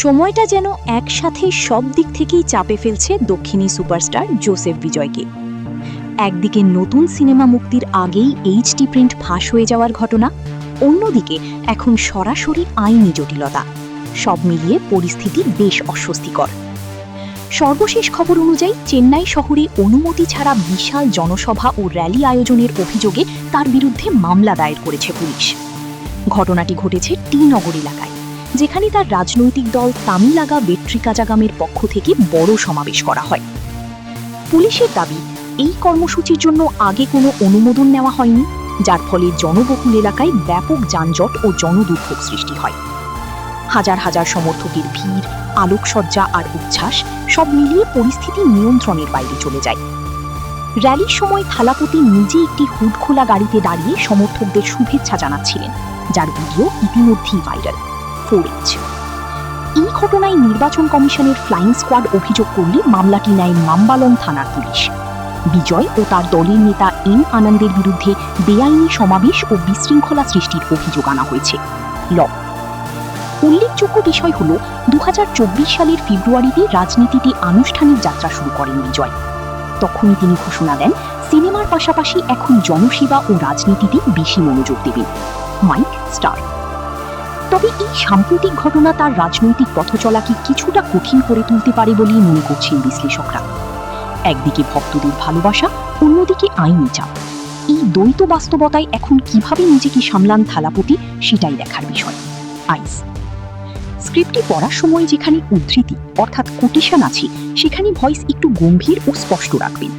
সময়টা যেন একসাথে সব দিক থেকেই চাপে ফেলছে দক্ষিণী সুপারস্টার জোসেফ বিজয়কে। একদিকে নতুন সিনেমা মুক্তির আগেই এইচডি প্রিন্ট ফাঁস হয়ে যাওয়ার ঘটনা, অন্যদিকে এখন সরাসরি আইনি জটিলতা। সব মিলিয়ে পরিস্থিতি বেশ অস্বস্তিকর। সর্বশেষ খবর অনুযায়ী চেন্নাই শহরে অনুমতি ছাড়া বিশাল জনসভা ও র্যালি আয়োজনের অভিযোগে তার বিরুদ্ধে মামলা দায়ের করেছে পুলিশ। ঘটনাটি ঘটেছে টি নগর এলাকায়, যেখানে তার রাজনৈতিক দল তামিলাগা বেট্রিকাজাগামের পক্ষ থেকে বড় সমাবেশ করা হয়। পুলিশের দাবি, এই কর্মসূচির জন্য আগে কোনো অনুমোদন নেওয়া হয়নি, যার ফলে জনবহুল এলাকায় ব্যাপক যানজট ও জনদুর্ভোগ সৃষ্টি হয়। হাজার হাজার সমর্থকের ভিড়, আলোকসজ্জা আর উচ্ছ্বাস সব মিলিয়ে পরিস্থিতি নিয়ন্ত্রণের বাইরে চলে যায়। র্যালির সময় থালাপতি নিজে একটি হুড খোলা গাড়িতে দাঁড়িয়ে সমর্থকদের শুভেচ্ছা জানাচ্ছিলেন, যার ভিডিও ইতিমধ্যেই ভাইরাল। এই ঘটনায় নির্বাচন কমিশনের ফ্লাইং স্কোয়াড অভিযোগ করলে মামলাটি নেয় মাম্বালং থানার পুলিশ। বিজয় ও তার দলের নেতা এম আনন্দের বিরুদ্ধে বেআইনি সমাবেশ ও বিশৃঙ্খলা সৃষ্টির অভিযোগ আনা হয়েছে। উল্লেখযোগ্য বিষয় হল, 2024 সালের ফেব্রুয়ারিতে রাজনীতিতে আনুষ্ঠানিক যাত্রা শুরু করেন বিজয়। তখনই তিনি ঘোষণা দেন, সিনেমার পাশাপাশি এখন জনসেবা ও রাজনীতিতে বেশি মনোযোগ দেবেন। Mike Starr. তবে এই সাম্প্রতিক ঘটনা তার রাজনৈতিক পথচলাকে কিছুটা কঠিন করে তুলতে পারে বলেই মনে করছেন বিশ্লেষকরা। একদিকে ভক্তদের ভালোবাসা, অন্যদিকে আইনি চাপ। এই দ্বৈত বাস্তবতায় এখন কিভাবে নিজেকে সামলান থালাপতি, সেটাই দেখার বিষয়। আইস স্ক্রিপ্টটি পড়ার সময় যেখানে উদ্ধৃতি অর্থাৎ কোটেশন আছে, সেখানে ভয়েস একটু গম্ভীর ও স্পষ্ট রাখবেন।